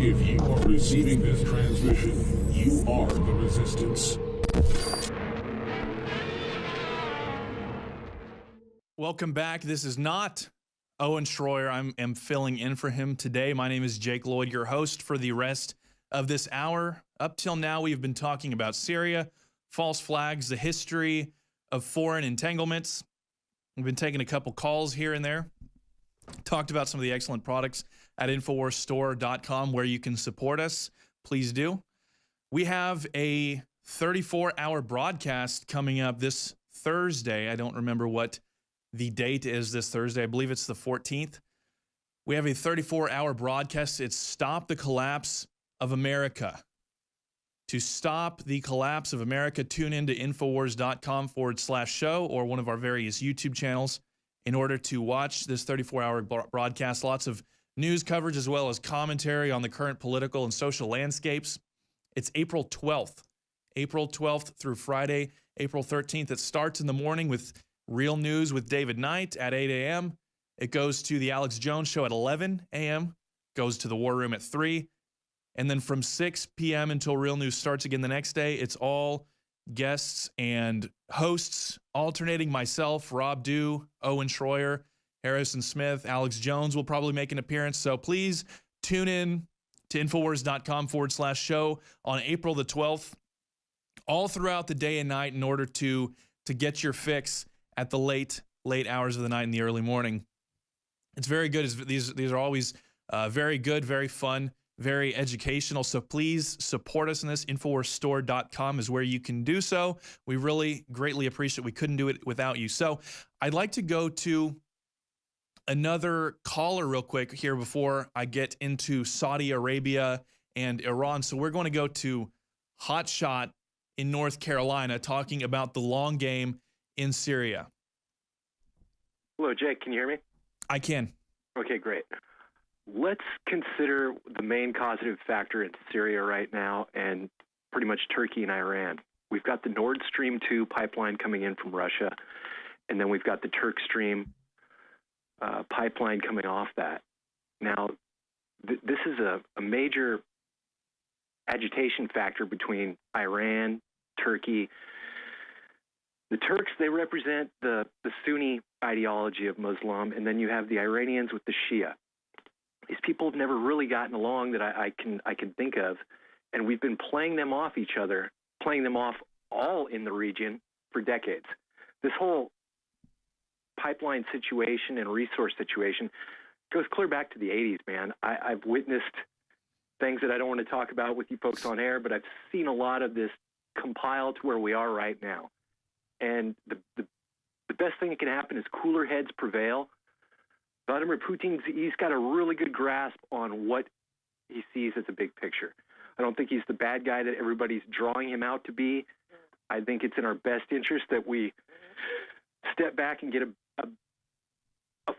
If you are receiving this transmission, you are the Resistance. Welcome back. This is not Owen Schroyer. I am filling in for him today. My name is Jake Lloyd, your host for the rest of this hour. Up till now, we've been talking about Syria, false flags, the history of foreign entanglements. We've been taking a couple calls here and there. Talked about some of the excellent products at InfoWarsStore.com where you can support us. Please do. We have a 34-hour broadcast coming up this Thursday. I don't remember what the date is this Thursday. I believe it's the 14th. We have a 34-hour broadcast. It's Stop the Collapse of America. To stop the collapse of America, tune into Infowars.com/show or one of our various YouTube channels in order to watch this 34-hour broadcast. Lots of news coverage as well as commentary on the current political and social landscapes. It's April 12th. April 12th through Friday, April 13th. It starts in the morning with Real News with David Knight at 8 a.m. It goes to the Alex Jones Show at 11 a.m., goes to the War Room at 3, and then from 6 p.m. until Real News starts again the next day, it's all guests and hosts, alternating myself, Rob Dew, Owen Schroyer, Harrison Smith, Alex Jones will probably make an appearance. So please tune in to Infowars.com/show on April the 12th, all throughout the day and night in order to get your fix at the late hours of the night and the early morning. It's very good. These are always very good, very fun, very educational. So please support us in this. InfoWarsStore.com is where you can do so. We really greatly appreciate it. We couldn't do it without you. So I'd like to go to another caller real quick here before I get into Saudi Arabia and Iran. So we're going to go to Hot Shot in North Carolina talking about the long game in Syria. Hello, Jake. Can you hear me? I can. Okay, great. Let's consider the main causative factor in Syria right now and pretty much Turkey and Iran. We've got the Nord Stream 2 pipeline coming in from Russia, and then we've got the Turk Stream pipeline coming off that. Now, this is a major agitation factor between Iran, Turkey. The Turks, they represent the Sunni ideology of Muslim, and then you have the Iranians with the Shia. These people have never really gotten along that I can think of, and we've been playing them off each other, playing them off all in the region for decades. This whole pipeline situation and resource situation goes clear back to the 80s, man. I've witnessed things that I don't want to talk about with you folks on air, but I've seen a lot of this compiled to where we are right now. And the best thing that can happen is cooler heads prevail. Vladimir he's got a really good grasp on what he sees as a big picture. I don't think he's the bad guy that everybody's drawing him out to be. I think it's in our best interest that we step back and get a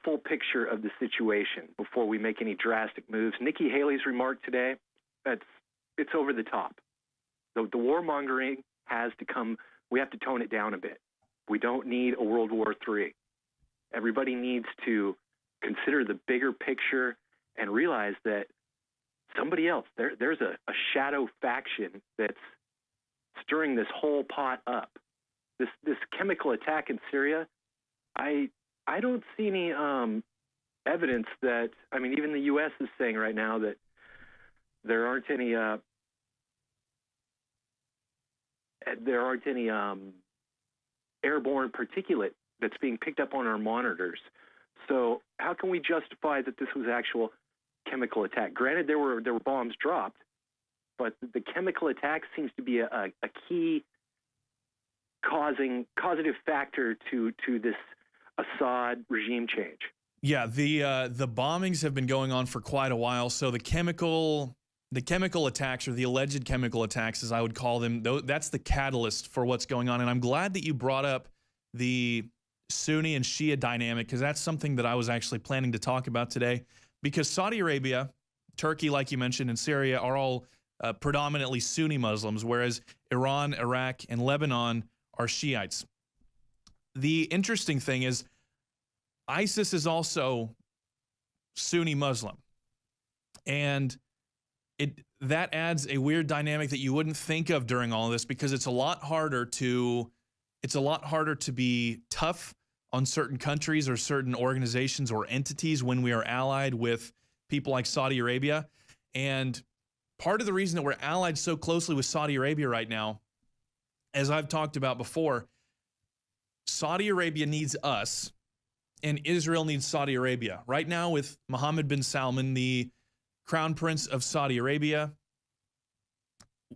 full picture of the situation before we make any drastic moves. Nikki Haley's remark today, it's over the top. The warmongering has to come. We have to tone it down a bit. We don't need a World War III. Everybody needs to consider the bigger picture and realize that somebody else, there's a shadow faction that's stirring this whole pot up. This chemical attack in Syria, I don't see any evidence that, I mean, even the U.S. is saying right now that there aren't any airborne particulate that's being picked up on our monitors. So how can we justify that this was actual chemical attack? Granted, there were bombs dropped, but the chemical attack seems to be a key causative factor to this Assad regime change. Yeah, the bombings have been going on for quite a while. So the chemical attacks, or the alleged chemical attacks, as I would call them, that's the catalyst for what's going on. And I'm glad that you brought up the Sunni and Shia dynamic, because that's something that I was actually planning to talk about today. Because Saudi Arabia, Turkey, like you mentioned, and Syria are all predominantly Sunni Muslims, whereas Iran, Iraq, and Lebanon are Shiites. The interesting thing is ISIS is also Sunni Muslim. And that adds a weird dynamic that you wouldn't think of during all of this, because it's a lot harder to be tough on certain countries or certain organizations or entities when we are allied with people like Saudi Arabia. And part of the reason that we're allied so closely with Saudi Arabia right now, as I've talked about before, Saudi Arabia needs us and Israel needs Saudi Arabia. Right now with Mohammed bin Salman, the Crown Prince of Saudi Arabia,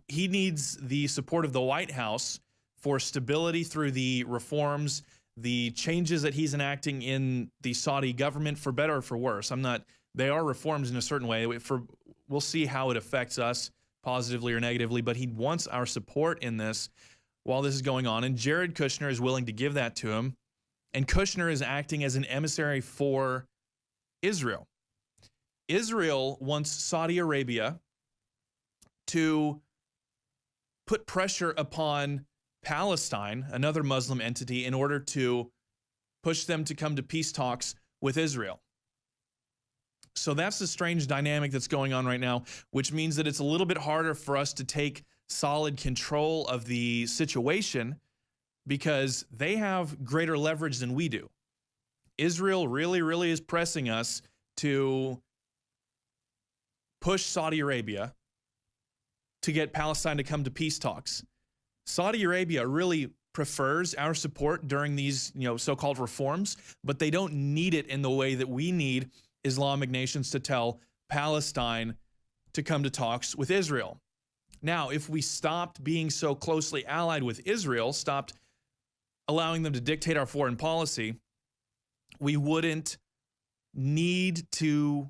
he needs the support of the White House for stability through the reforms, the changes that he's enacting in the Saudi government, for better or for worse. They are reforms in a certain way. We'll see how it affects us positively or negatively, but he wants our support in this while this is going on. And Jared Kushner is willing to give that to him. And Kushner is acting as an emissary for Israel. Israel wants Saudi Arabia to put pressure upon Palestine, another Muslim entity, in order to push them to come to peace talks with Israel. So that's the strange dynamic that's going on right now, which means that it's a little bit harder for us to take solid control of the situation because they have greater leverage than we do. Israel really, really is pressing us to push Saudi Arabia to get Palestine to come to peace talks. Saudi Arabia really prefers our support during these, so-called reforms, but they don't need it in the way that we need Islamic nations to tell Palestine to come to talks with Israel. Now, if we stopped being so closely allied with Israel, stopped allowing them to dictate our foreign policy, we wouldn't need to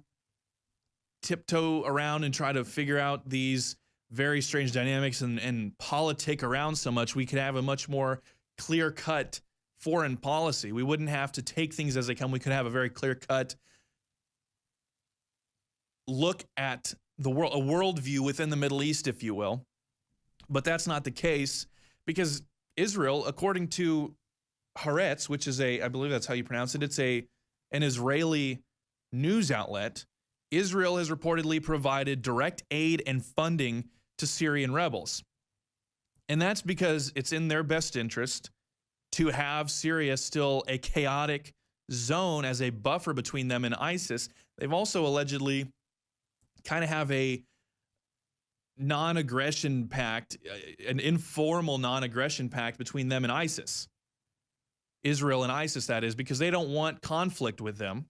tiptoe around and try to figure out these very strange dynamics and politic around so much. We could have a much more clear-cut foreign policy. We wouldn't have to take things as they come. We could have a very clear-cut look at the world, a worldview within the Middle East, if you will. But that's not the case, because Israel, according to Haaretz, which is I believe that's how you pronounce it, it's an Israeli news outlet, Israel has reportedly provided direct aid and funding to Syrian rebels. And that's because it's in their best interest to have Syria still a chaotic zone as a buffer between them and ISIS. They've also allegedly kind of have a non-aggression pact, an informal non-aggression pact between them and ISIS. Israel and ISIS, that is, because they don't want conflict with them.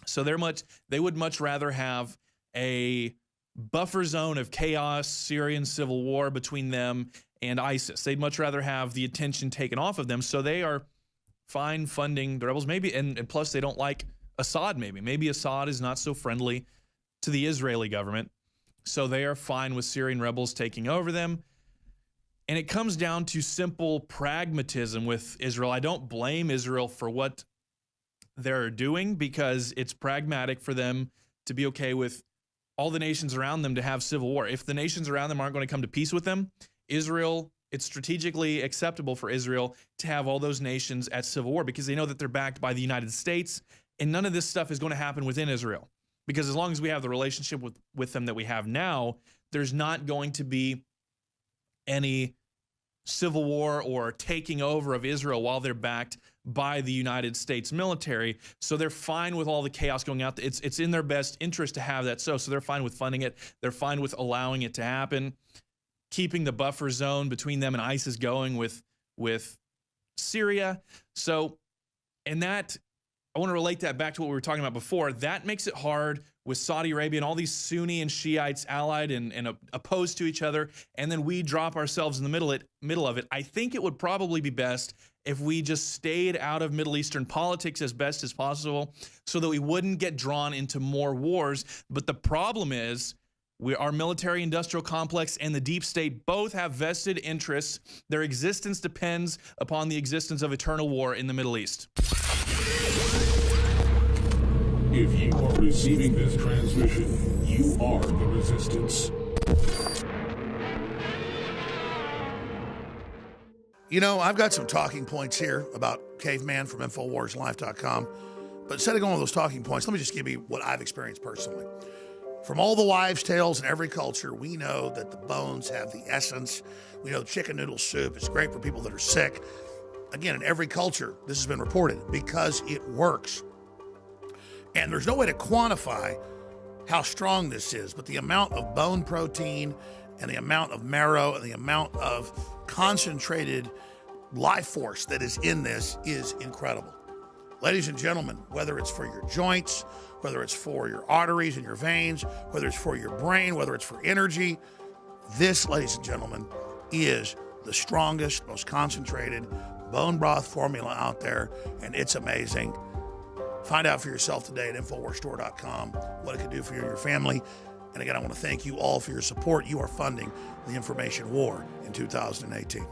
So they would much rather have a buffer zone of chaos, Syrian civil war between them and ISIS. They'd much rather have the attention taken off of them. So they are fine funding the rebels, maybe, and plus they don't like Assad. Maybe Assad is not so friendly to the Israeli government. So they are fine with Syrian rebels taking over them. And it comes down to simple pragmatism with Israel. I don't blame Israel for what they're doing, because it's pragmatic for them to be okay with all the nations around them to have civil war. If the nations around them aren't going to come to peace with them, it's strategically acceptable for Israel to have all those nations at civil war, because they know that they're backed by the United States, and none of this stuff is going to happen within Israel. Because as long as we have the relationship with them that we have now, there's not going to be any civil war or taking over of Israel while they're backed by the United States military. So they're fine with all the chaos going out. It's in their best interest to have that. So they're fine with funding it. They're fine with allowing it to happen, keeping the buffer zone between them and ISIS going with Syria. So, and that, I want to relate that back to what we were talking about before. That makes it hard with Saudi Arabia and all these Sunni and Shiites allied and opposed to each other, and then we drop ourselves in the middle of it. I think it would probably be best if we just stayed out of Middle Eastern politics as best as possible so that we wouldn't get drawn into more wars. But the problem is, our military-industrial complex and the deep state both have vested interests. Their existence depends upon the existence of eternal war in the Middle East. If you are receiving this transmission, you are the Resistance. You know, I've got some talking points here about Caveman from InfoWarsLife.com. But instead of going with those talking points, let me just give you what I've experienced personally. From all the wives' tales in every culture, we know that the bones have the essence. We know chicken noodle soup is great for people that are sick. Again, in every culture, this has been reported because it works. And there's no way to quantify how strong this is, but the amount of bone protein and the amount of marrow and the amount of concentrated life force that is in this is incredible. Ladies and gentlemen, whether it's for your joints, whether it's for your arteries and your veins, whether it's for your brain, whether it's for energy, this, ladies and gentlemen, is the strongest, most concentrated bone broth formula out there, and it's amazing. Find out for yourself today at InfoWarsStore.com what it can do for you and your family. And again, I want to thank you all for your support. You are funding the information war in 2018.